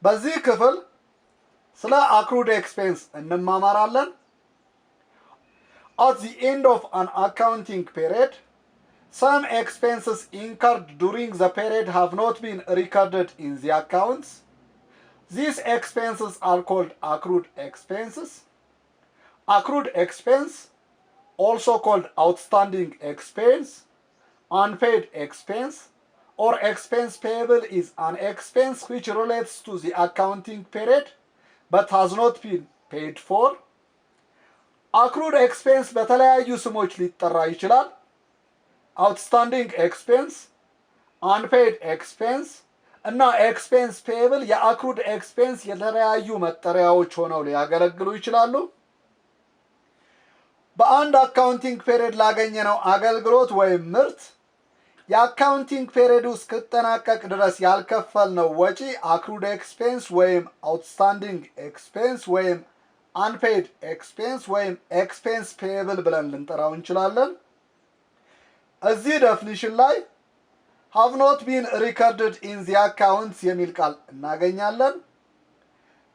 በዚህ ክፍል ስለ accrued expense እንማማራለን። At the end of an accounting period, some expenses incurred during the period have not been recorded in the accounts. These expenses are called accrued expenses. Accrued expense, also called outstanding expense, unpaid expense, or expense payable, is an expense which relates to the accounting period but has not been paid for. Accrued expense በተለያዩ ስሞች ሊጠራ ይችላል። outstanding expense, unpaid expense እና expense payable የaccrued expense የተለያዩ መጠሪያዎች ሆነው ሊያገለግሉ ይችላሉ። በአንድ አካውንቲንግ ፔሪድ ላገኘነው አገልግሎት ወይም ምርት የአካውንቲንግ ፔሪዱ እስኪጠናቀቅ ድረስ ያልከፈልነው ወጪ accrued expense ወይም outstanding expense ወይም unpaid expense ወይም expense payable ብለን ልንጠራው እንችላለን። እዚህ definition ላይ have not been recorded in the accounts የሚል ቃል እናገኛለን።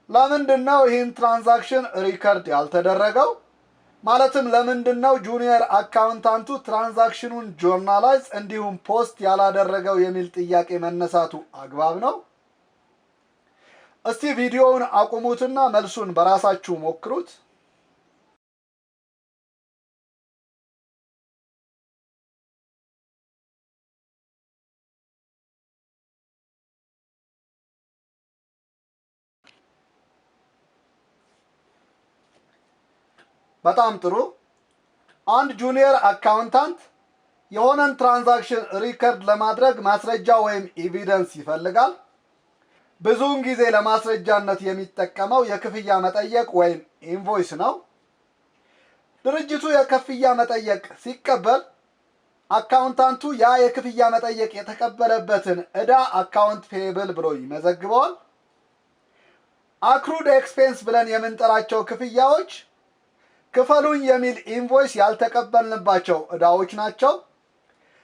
ለምንድነው ይህን ትራንዛክሽን ሪከርድ ያልተደረገው? ማለትም ለምንድነው ጁኒየር አካውንታንቱ ትራንዛክሽኑን ጆርናላይዝ እንዲሁም ፖስት ያላደረገው የሚል ጥያቄ መነሳቱ አግባብ ነው? እስቲ ቪዲዮውን አቁሙትና መልሱን በራሳችሁ ሞክሩት። በጣም ጥሩ። አንድ ጁኒየር አካውንታንት የሆነን ትራንዛክሽን ሪከርድ ለማድረግ ማስረጃ ወይም ኤቪደንስ ይፈልጋል። ብዙውን ጊዜ ለማስረጃነት የሚጠቀመው የክፍያ መጠየቅ ወይም ኢንቮይስ ነው። ድርጅቱ የክፍያ መጠየቅ ሲቀበል አካውንታንቱ ያ የክፍያ መጠየቅ የተቀበለበትን ዕዳ አካውንት ፔብል ብሎ ይመዘግበዋል። accrued expense ብለን የምንጠራቸው ክፍያዎች ክፈሉኝ የሚል ኢንቮይስ ያልተቀበልንባቸው ዕዳዎች ናቸው።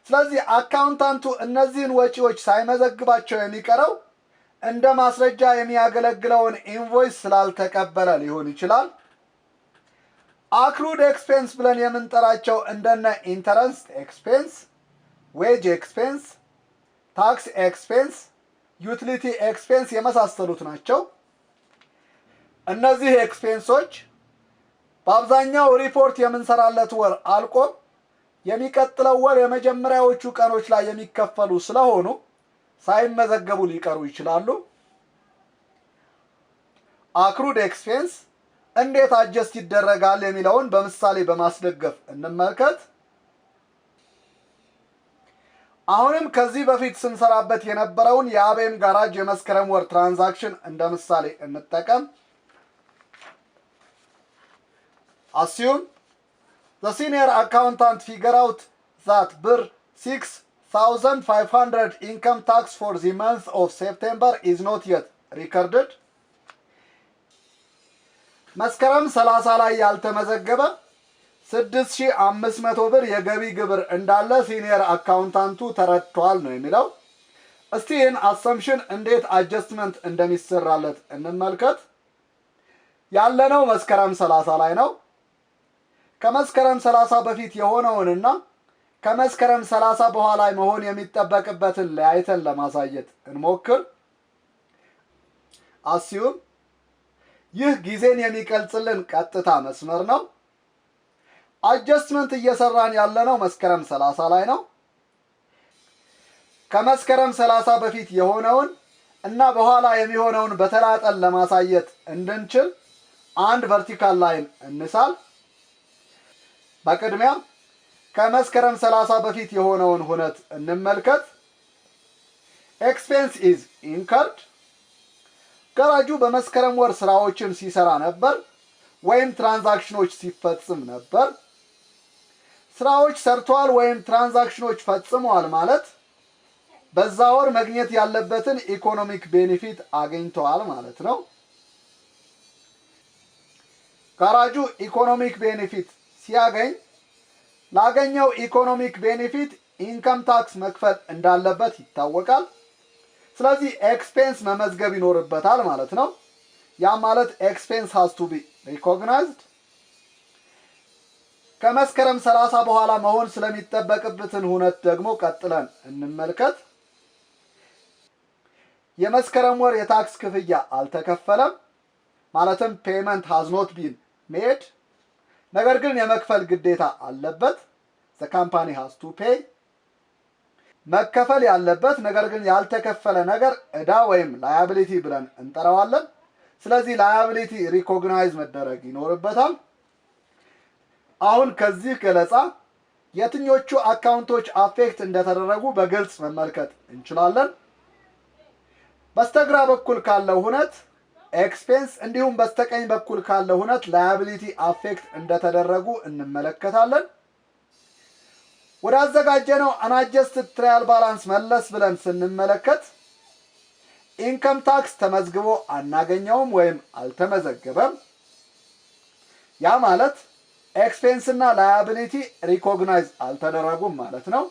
ስለዚህ አካውንታንቱ እነዚህን ወጪዎች ሳይመዘግባቸው የሚቀረው እንደ ማስረጃ የሚያገለግለውን ኢንቮይስ ስላልተቀበለ ሊሆን ይችላል። accrued expense ብለን የምንጠራቸው እንደነ interest expense, wage expense, tax expense, utility expense የመሳሰሉት ናቸው። እነዚህ ኤክስፔንሶች በአብዛኛው ሪፖርት የምንሰራለት ወር አልቆ የሚቀጥለው ወር የመጀመሪያዎቹ ቀኖች ላይ የሚከፈሉ ስለሆኑ ሳይመዘገቡ ሊቀሩ ይችላሉ። accrued expense እንዴት አጀስት ይደረጋል የሚለውን በምሳሌ በማስደገፍ እንመልከት። አሁንም ከዚህ በፊት ስንሰራበት የነበረውን የአቤም ጋራጅ የመስከረም ወር ትራንዛክሽን እንደ ምሳሌ እንጠቀም። Assume the senior accountant figure out that BR 6,500 income tax for the month of September is not yet recorded. መስከረም 30 ላይ ያልተመዘገበ 6500 ብር የገቢ ግብር እንዳለ ሲኒየር አካውንታንቱ ተረድቷል ነው የሚለው። እስቲ ይህን አሰምሽን እንዴት አጀስትመንት እንደሚሰራለት እንመልከት። ያለነው መስከረም 30 ላይ ነው። ከመስከረም 30 በፊት የሆነውንና ከመስከረም 30 በኋላ መሆን የሚጠበቅበትን ለያይተን ለማሳየት እንሞክር። assume ይህ ጊዜን የሚገልጽልን ቀጥታ መስመር ነው። አጀስትመንት እየሰራን ያለነው መስከረም 30 ላይ ነው። ከመስከረም 30 በፊት የሆነውን እና በኋላ የሚሆነውን በተናጠል ለማሳየት እንድንችል አንድ ቨርቲካል ላይን እንሳል። በቅድሚያ ከመስከረም 30 በፊት የሆነውን ሁነት እንመልከት። expense is incurred ጋራጁ በመስከረም ወር ስራዎችን ሲሰራ ነበር ወይም ትራንዛክሽኖች ሲፈጽም ነበር። ስራዎች ሰርቷል ወይም ትራንዛክሽኖች ፈጽሟል ማለት በዛ ወር ማግኘት ያለበትን ኢኮኖሚክ ቤኔፊት አግኝቷል ማለት ነው። ጋራጁ ኢኮኖሚክ ቤኔፊት ሲያገኝ ላገኘው ኢኮኖሚክ ቤኔፊት ኢንካም ታክስ መክፈል እንዳለበት ይታወቃል። ስለዚህ ኤክስፔንስ መመዝገብ ይኖርበታል ማለት ነው። ያ ማለት ኤክስፔንስ ሃዝ ቱ ቢ ሪኮግናይዝድ። ከመስከረም 30 በኋላ መሆን ስለሚጠበቅበትን ሁነት ደግሞ ቀጥለን እንመልከት። የመስከረም ወር የታክስ ክፍያ አልተከፈለም፣ ማለትም ፔመንት ሃዝ ኖት ቢን ሜድ። ነገር ግን የመክፈል ግዴታ አለበት። ዘ ካምፓኒ ሃዝ ቱ ፔይ። መከፈል ያለበት ነገር ግን ያልተከፈለ ነገር ዕዳ ወይም ላያቢሊቲ ብለን እንጠራዋለን። ስለዚህ ላያቢሊቲ ሪኮግናይዝ መደረግ ይኖርበታል። አሁን ከዚህ ገለጻ የትኞቹ አካውንቶች አፌክት እንደተደረጉ በግልጽ መመልከት እንችላለን። በስተግራ በኩል ካለው ሁነት ኤክስፔንስ እንዲሁም በስተቀኝ በኩል ካለው ሁነት ላያቢሊቲ አፌክት እንደተደረጉ እንመለከታለን። ወደ አዘጋጀነው አንአጀስትድ ትራያል ባላንስ መለስ ብለን ስንመለከት ኢንከም ታክስ ተመዝግቦ አናገኘውም ወይም አልተመዘገበም። ያ ማለት ኤክስፔንስ እና ላያቢሊቲ ሪኮግናይዝ አልተደረጉም ማለት ነው።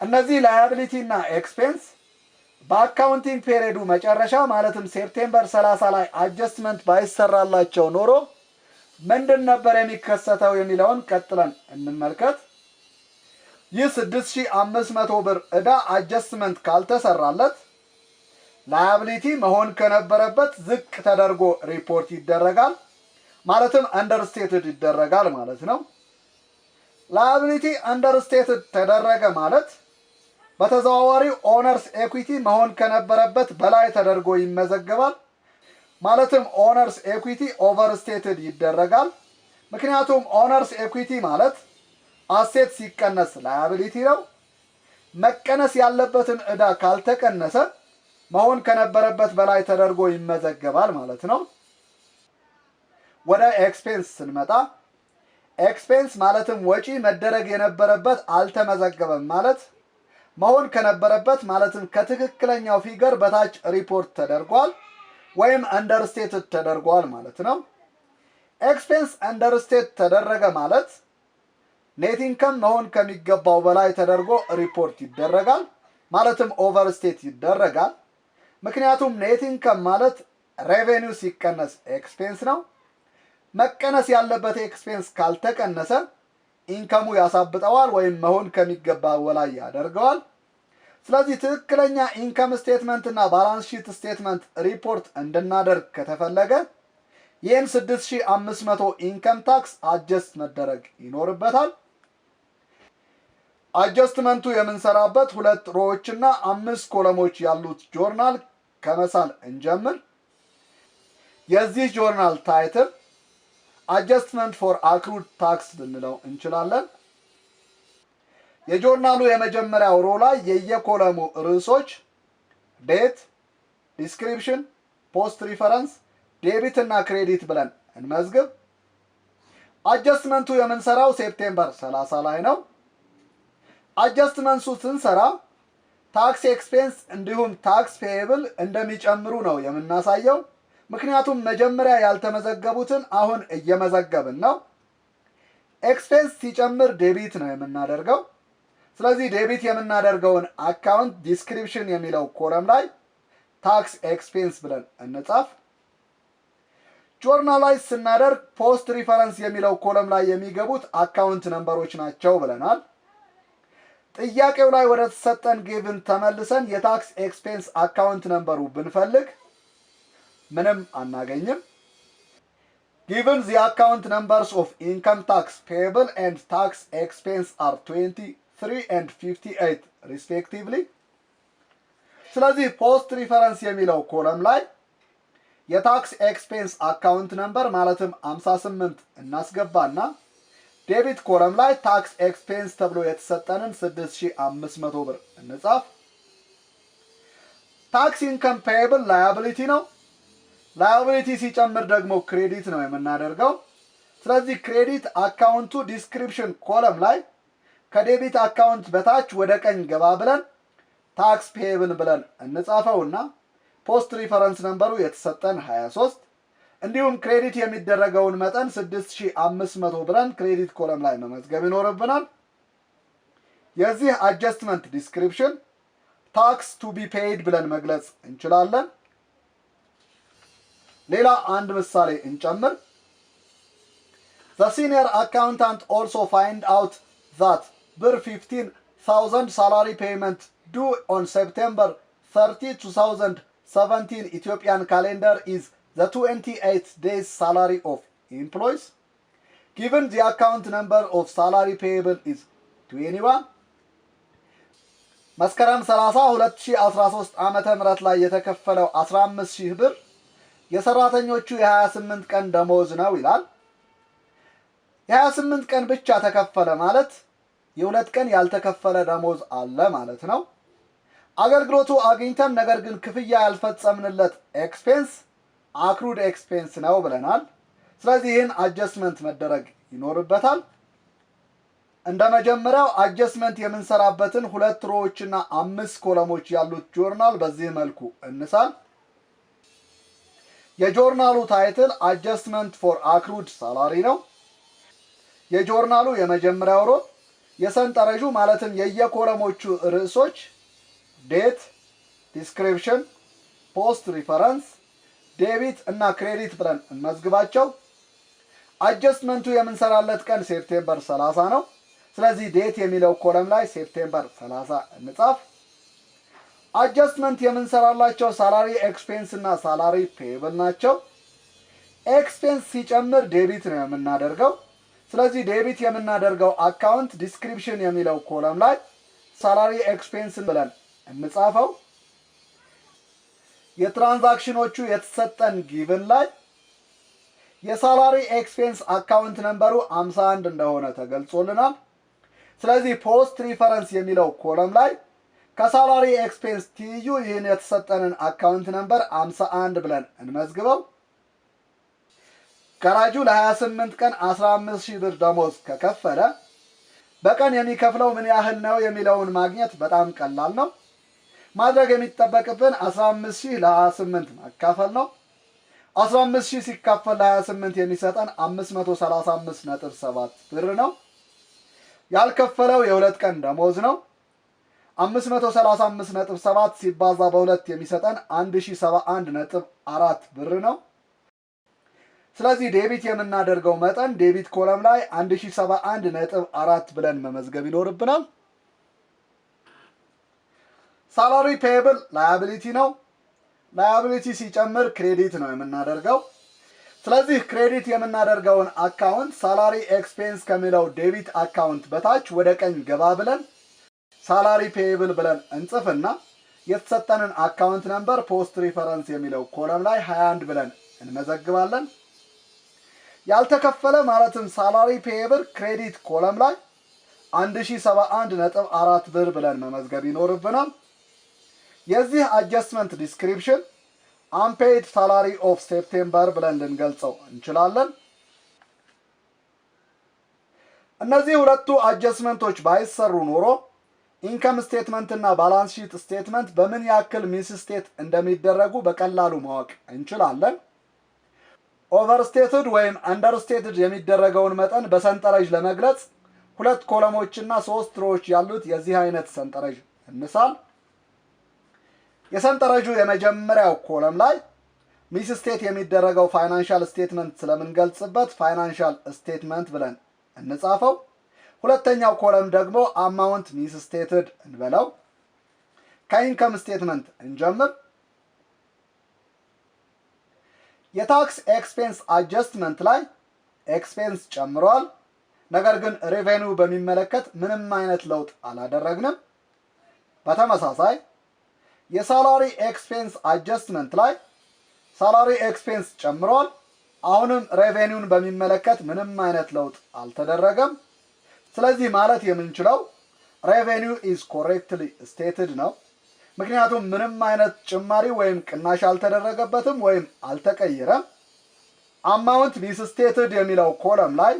እነዚህ ላያቢሊቲ እና ኤክስፔንስ በአካውንቲንግ ፔሪዮዱ መጨረሻ ማለትም ሴፕቴምበር 30 ላይ አጀስትመንት ባይሰራላቸው ኖሮ ምንድን ነበር የሚከሰተው የሚለውን ቀጥለን እንመልከት። ይህ 6500 ብር ዕዳ አጀስትመንት ካልተሰራለት ላያቢሊቲ መሆን ከነበረበት ዝቅ ተደርጎ ሪፖርት ይደረጋል፣ ማለትም አንደርስቴትድ ይደረጋል ማለት ነው። ላያቢሊቲ አንደርስቴትድ ተደረገ ማለት በተዘዋዋሪ ኦነርስ ኤኩዊቲ መሆን ከነበረበት በላይ ተደርጎ ይመዘገባል፣ ማለትም ኦነርስ ኤኩዊቲ ኦቨርስቴትድ ይደረጋል። ምክንያቱም ኦነርስ ኤኩዊቲ ማለት አሴት ሲቀነስ ላያቢሊቲ ነው። መቀነስ ያለበትን ዕዳ ካልተቀነሰ መሆን ከነበረበት በላይ ተደርጎ ይመዘገባል ማለት ነው። ወደ ኤክስፔንስ ስንመጣ ኤክስፔንስ ማለትም ወጪ መደረግ የነበረበት አልተመዘገበም ማለት መሆን ከነበረበት ማለትም ከትክክለኛው ፊገር በታች ሪፖርት ተደርጓል ወይም አንደርስቴትድ ተደርጓል ማለት ነው። ኤክስፔንስ አንደርስቴት ተደረገ ማለት ኔት ኢንከም መሆን ከሚገባው በላይ ተደርጎ ሪፖርት ይደረጋል፣ ማለትም ኦቨርስቴት ይደረጋል። ምክንያቱም ኔት ኢንከም ማለት ሬቬኒው ሲቀነስ ኤክስፔንስ ነው። መቀነስ ያለበት ኤክስፔንስ ካልተቀነሰ ኢንከሙ ያሳብጠዋል ወይም መሆን ከሚገባው በላይ ያደርገዋል። ስለዚህ ትክክለኛ ኢንከም ስቴትመንት እና ባላንስ ሺት ስቴትመንት ሪፖርት እንድናደርግ ከተፈለገ ይህን 6500 ኢንከም ታክስ አጀስት መደረግ ይኖርበታል። አጀስትመንቱ የምንሰራበት 2 ሮዎች እና 5 ኮለሞች ያሉት ጆርናል ከመሳል እንጀምር። የዚህ ጆርናል ታይትል አጀስትመንት ፎር አክሩድ ታክስ ልንለው እንችላለን። የጆርናሉ የመጀመሪያው ሮ ላይ የየኮለሙ ርዕሶች ዴት፣ ዲስክሪፕሽን፣ ፖስት ሪፈረንስ፣ ዴቢት እና ክሬዲት ብለን እንመዝግብ። አጀስትመንቱ የምንሰራው ሴፕቴምበር 30 ላይ ነው። አጀስትመንቱ ስንሰራ ታክስ ኤክስፔንስ እንዲሁም ታክስ ፔየብል እንደሚጨምሩ ነው የምናሳየው። ምክንያቱም መጀመሪያ ያልተመዘገቡትን አሁን እየመዘገብን ነው። ኤክስፔንስ ሲጨምር ዴቢት ነው የምናደርገው። ስለዚህ ዴቢት የምናደርገውን አካውንት ዲስክሪፕሽን የሚለው ኮለም ላይ ታክስ ኤክስፔንስ ብለን እንጻፍ። ጆርናላይዝ ስናደርግ ፖስት ሪፈረንስ የሚለው ኮለም ላይ የሚገቡት አካውንት ነምበሮች ናቸው ብለናል። ጥያቄው ላይ ወደ ተሰጠን ጊቭን ተመልሰን የታክስ ኤክስፔንስ አካውንት ነምበሩ ብንፈልግ ምንም አናገኝም። Given the account numbers of income tax payable and tax expense are 23 and 58 respectively. ስለዚህ ፖስት ሪፈረንስ የሚለው ኮለም ላይ የታክስ ኤክስፔንስ አካውንት ነምበር ማለትም 58 እናስገባና ዴቢት ኮለም ላይ ታክስ ኤክስፔንስ ተብሎ የተሰጠንን 6500 ብር እንጻፍ። ታክስ ኢንከም ፔየብል ላያቢሊቲ ነው። ላያቢሊቲ ሲጨምር ደግሞ ክሬዲት ነው የምናደርገው። ስለዚህ ክሬዲት አካውንቱ ዲስክሪፕሽን ኮለም ላይ ከዴቢት አካውንት በታች ወደ ቀኝ ገባ ብለን ታክስ ፔየብል ብለን እንጻፈውና ፖስት ሪፈረንስ ነምበሩ የተሰጠን 23 እንዲሁም ክሬዲት የሚደረገውን መጠን 6500 ብለን ክሬዲት ኮለም ላይ መመዝገብ ይኖርብናል። የዚህ አጀስትመንት ዲስክሪፕሽን ታክስ ቱ ቢ ፔይድ ብለን መግለጽ እንችላለን። ሌላ አንድ ምሳሌ እንጨምር። The senior accountant also find out that ብር 15,000 salary payment due on September 30, 2017 Ethiopian calendar is the 28 days salary of employees. Given the account number of salary payable is 21. መስከረም 30 2013 ዓመተ ምህረት ላይ የተከፈለው 15,000 ብር የሰራተኞቹ የ28 ቀን ደሞዝ ነው ይላል። የ28 ቀን ብቻ ተከፈለ ማለት የሁለት ቀን ያልተከፈለ ደሞዝ አለ ማለት ነው። አገልግሎቱ አግኝተን ነገር ግን ክፍያ ያልፈጸምንለት ኤክስፔንስ አክሩድ ኤክስፔንስ ነው ብለናል። ስለዚህ ይህን አጀስትመንት መደረግ ይኖርበታል። እንደ መጀመሪያው አጀስትመንት የምንሰራበትን 2 ሮዎችና 5 ኮለሞች ያሉት ጆርናል በዚህ መልኩ እንሳል። የጆርናሉ ታይትል አጀስትመንት ፎር አክሩድ ሳላሪ ነው። የጆርናሉ የመጀመሪያው ሮ የሰንጠረዡ ማለትም የየኮለሞቹ ርዕሶች ዴት፣ ዲስክሪፕሽን፣ ፖስት ሪፈረንስ፣ ዴቢት እና ክሬዲት ብለን እንመዝግባቸው። አጀስትመንቱ የምንሰራለት ቀን ሴፕቴምበር 30 ነው። ስለዚህ ዴት የሚለው ኮለም ላይ ሴፕቴምበር 30 እንጻፍ። አጀስትመንት የምንሰራላቸው ሳላሪ ኤክስፔንስ እና ሳላሪ ፔብል ናቸው። ኤክስፔንስ ሲጨምር ዴቢት ነው የምናደርገው። ስለዚህ ዴቢት የምናደርገው አካውንት ዲስክሪፕሽን የሚለው ኮለም ላይ ሳላሪ ኤክስፔንስ ብለን እንጻፈው። የትራንዛክሽኖቹ የተሰጠን ጊቭን ላይ የሳላሪ ኤክስፔንስ አካውንት ነምበሩ 51 እንደሆነ ተገልጾልናል። ስለዚህ ፖስት ሪፈረንስ የሚለው ኮለም ላይ ከሳላሪ ኤክስፔንስ ትይዩ ይህን የተሰጠንን አካውንት ነምበር 51 ብለን እንመዝግበው። ገራጁ ለ28 ቀን 15,000 ብር ደሞዝ ከከፈለ በቀን የሚከፍለው ምን ያህል ነው የሚለውን ማግኘት በጣም ቀላል ነው። ማድረግ የሚጠበቅብን 15,000 ለ28 ማካፈል ነው። 15,000 ሲካፈል ለ28 የሚሰጠን 535.7 ብር ነው። ያልከፈለው የሁለት ቀን ደሞዝ ነው። 535.7 ሲባዛ በ2 የሚሰጠን 1071.4 ብር ነው። ስለዚህ ዴቢት የምናደርገው መጠን ዴቢት ኮለም ላይ 1071.4 ብለን መመዝገብ ይኖርብናል። ሳላሪ ፔብል ላያቢሊቲ ነው። ላያቢሊቲ ሲጨምር ክሬዲት ነው የምናደርገው። ስለዚህ ክሬዲት የምናደርገውን አካውንት ሳላሪ ኤክስፔንስ ከሚለው ዴቢት አካውንት በታች ወደ ቀኝ ገባ ብለን ሳላሪ ፔብል ብለን እንጽፍና የተሰጠንን አካውንት ነምበር ፖስት ሪፈረንስ የሚለው ኮለም ላይ 21 ብለን እንመዘግባለን። ያልተከፈለ ማለትም ሳላሪ ፔብል ክሬዲት ኮለም ላይ 1071.4 ብር ብለን መመዝገብ ይኖርብናል። የዚህ አጀስትመንት ዲስክሪፕሽን አንፔይድ ሳላሪ ኦፍ ሴፕቴምበር ብለን ልንገልጸው እንችላለን። እነዚህ ሁለቱ አጀስትመንቶች ባይሰሩ ኖሮ ኢንከም ስቴትመንት እና ባላንስ ሺት ስቴትመንት በምን ያክል ሚስ ስቴት እንደሚደረጉ በቀላሉ ማወቅ እንችላለን። ኦቨርስቴትድ ወይም አንደርስቴትድ የሚደረገውን መጠን በሰንጠረዥ ለመግለጽ 2 ኮለሞችና 3 ሮዎች ያሉት የዚህ አይነት ሰንጠረዥ እንሳል። የሰንጠረዡ የመጀመሪያው ኮለም ላይ ሚስ ስቴት የሚደረገው ፋይናንሻል ስቴትመንት ስለምንገልጽበት ፋይናንሻል ስቴትመንት ብለን እንጻፈው። ሁለተኛው ኮለም ደግሞ አማውንት ሚስ ስቴትድ እንበለው። ከኢንከም ስቴትመንት እንጀምር። የታክስ ኤክስፔንስ አጀስትመንት ላይ ኤክስፔንስ ጨምሯል። ነገር ግን ሬቬኒው በሚመለከት ምንም አይነት ለውጥ አላደረግንም። በተመሳሳይ የሳላሪ ኤክስፔንስ አጀስትመንት ላይ ሳላሪ ኤክስፔንስ ጨምሯል። አሁንም ሬቬኒውን በሚመለከት ምንም አይነት ለውጥ አልተደረገም። ስለዚህ ማለት የምንችለው ሬቬኒው ኢዝ ኮሬክትሊ ስቴትድ ነው። ምክንያቱም ምንም አይነት ጭማሪ ወይም ቅናሽ አልተደረገበትም ወይም አልተቀየረም። አማውንት ሚስ ስቴትድ የሚለው ኮለም ላይ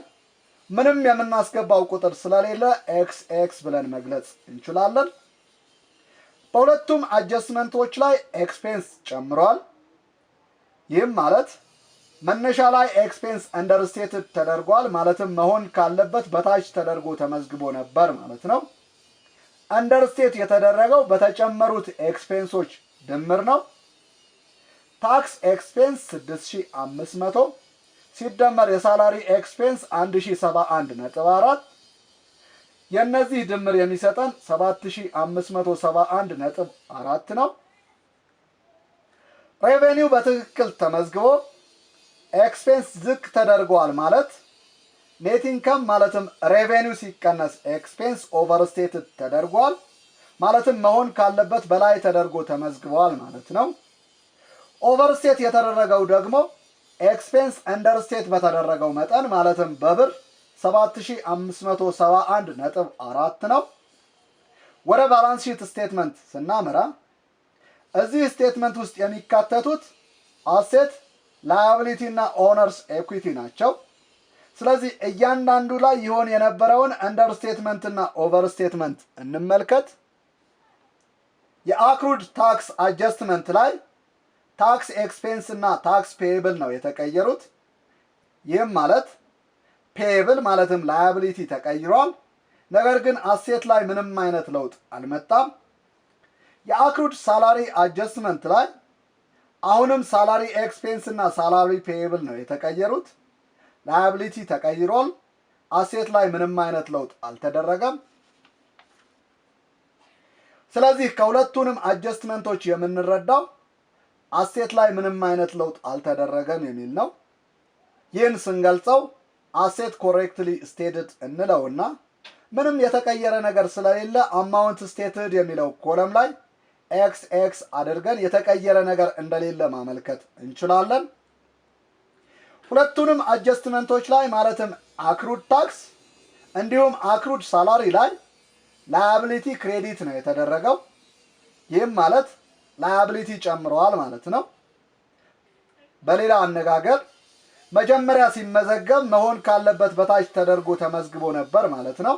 ምንም የምናስገባው ቁጥር ስለሌለ ኤክስ ኤክስ ብለን መግለጽ እንችላለን። በሁለቱም አጀስትመንቶች ላይ ኤክስፔንስ ጨምሯል። ይህም ማለት መነሻ ላይ ኤክስፔንስ አንደርስቴትድ ተደርጓል፣ ማለትም መሆን ካለበት በታች ተደርጎ ተመዝግቦ ነበር ማለት ነው። አንደርስቴት የተደረገው በተጨመሩት ኤክስፔንሶች ድምር ነው። ታክስ ኤክስፔንስ 6500 ሲደመር የሳላሪ ኤክስፔንስ 1071.4 የነዚህ ድምር የሚሰጠን 7571.4 ነው። ሬቬኒው በትክክል ተመዝግቦ ኤክስፔንስ ዝቅ ተደርጓል ማለት ኔት ኢንከም ማለትም ሬቬኒው ሲቀነስ ኤክስፔንስ ኦቨርስቴትድ ተደርጓል ማለትም መሆን ካለበት በላይ ተደርጎ ተመዝግቧል ማለት ነው። ኦቨርስቴት የተደረገው ደግሞ ኤክስፔንስ አንደርስቴት በተደረገው መጠን ማለትም በብር 7571.4 ነው። ወደ ባላንስ ሺት ስቴትመንት ስናመራ እዚህ ስቴትመንት ውስጥ የሚካተቱት አሴት፣ ላያቢሊቲ እና ኦነርስ ኤኩዊቲ ናቸው። ስለዚህ እያንዳንዱ ላይ ይሆን የነበረውን አንደርስቴትመንት እና ኦቨርስቴትመንት እንመልከት። የአክሩድ ታክስ አጀስትመንት ላይ ታክስ ኤክስፔንስ እና ታክስ ፔየብል ነው የተቀየሩት። ይህም ማለት ፔየብል ማለትም ላያቢሊቲ ተቀይሯል፣ ነገር ግን አሴት ላይ ምንም አይነት ለውጥ አልመጣም። የአክሩድ ሳላሪ አጀስትመንት ላይ አሁንም ሳላሪ ኤክስፔንስ እና ሳላሪ ፔየብል ነው የተቀየሩት። ላያቢሊቲ ተቀይሯል፣ አሴት ላይ ምንም አይነት ለውጥ አልተደረገም። ስለዚህ ከሁለቱንም አጀስትመንቶች የምንረዳው አሴት ላይ ምንም አይነት ለውጥ አልተደረገም የሚል ነው። ይህን ስንገልጸው አሴት ኮሬክትሊ ስቴትድ እንለውና ምንም የተቀየረ ነገር ስለሌለ አማውንት ስቴትድ የሚለው ኮለም ላይ ኤክስ ኤክስ አድርገን የተቀየረ ነገር እንደሌለ ማመልከት እንችላለን። ሁለቱንም አጀስትመንቶች ላይ ማለትም አክሩድ ታክስ እንዲሁም አክሩድ ሳላሪ ላይ ላያቢሊቲ ክሬዲት ነው የተደረገው። ይህም ማለት ላያቢሊቲ ጨምረዋል ማለት ነው። በሌላ አነጋገር መጀመሪያ ሲመዘገብ መሆን ካለበት በታች ተደርጎ ተመዝግቦ ነበር ማለት ነው።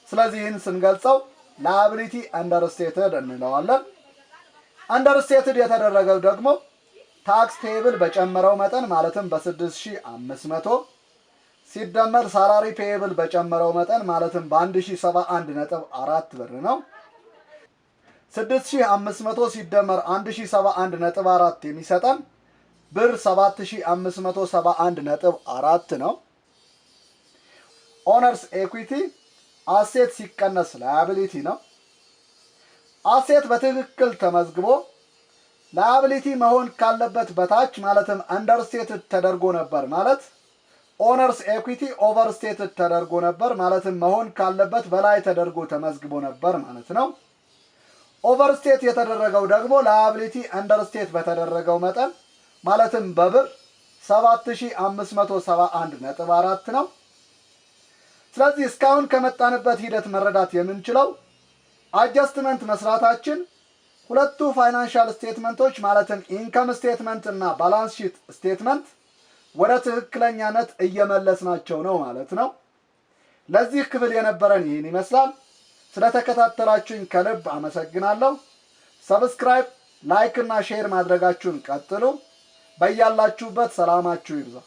ስለዚህ ይህን ስንገልጸው ላያቢሊቲ አንደርስቴትድ እንለዋለን። አንደርስቴትድ የተደረገው ደግሞ ታክስ ፔየብል በጨመረው መጠን ማለትም በ6500 ሲደመር ሳላሪ ፔየብል በጨመረው መጠን ማለትም በ1071.4 ብር ነው። 6500 ሲደመር 1071.4 የሚሰጠን ብር 7571.4 ነው። ኦነርስ ኤኩዊቲ አሴት ሲቀነስ ላያቢሊቲ ነው። አሴት በትክክል ተመዝግቦ ላያቢሊቲ መሆን ካለበት በታች ማለትም አንደርስቴትድ ተደርጎ ነበር ማለት ኦነርስ ኤኩዊቲ ኦቨርስቴትድ ተደርጎ ነበር ማለትም መሆን ካለበት በላይ ተደርጎ ተመዝግቦ ነበር ማለት ነው። ኦቨርስቴት የተደረገው ደግሞ ላያቢሊቲ አንደርስቴት በተደረገው መጠን ማለትም በብር 7571.4 ነው። ስለዚህ እስካሁን ከመጣንበት ሂደት መረዳት የምንችለው አጀስትመንት መስራታችን ሁለቱ ፋይናንሻል ስቴትመንቶች ማለትም ኢንከም ስቴትመንት እና ባላንስ ሺት ስቴትመንት ወደ ትክክለኛነት እየመለስናቸው ነው ማለት ነው። ለዚህ ክፍል የነበረን ይህን ይመስላል። ስለተከታተላችሁኝ ከልብ አመሰግናለሁ። ሰብስክራይብ፣ ላይክ እና ሼር ማድረጋችሁን ቀጥሉ። በያላችሁበት ሰላማችሁ ይብዛ።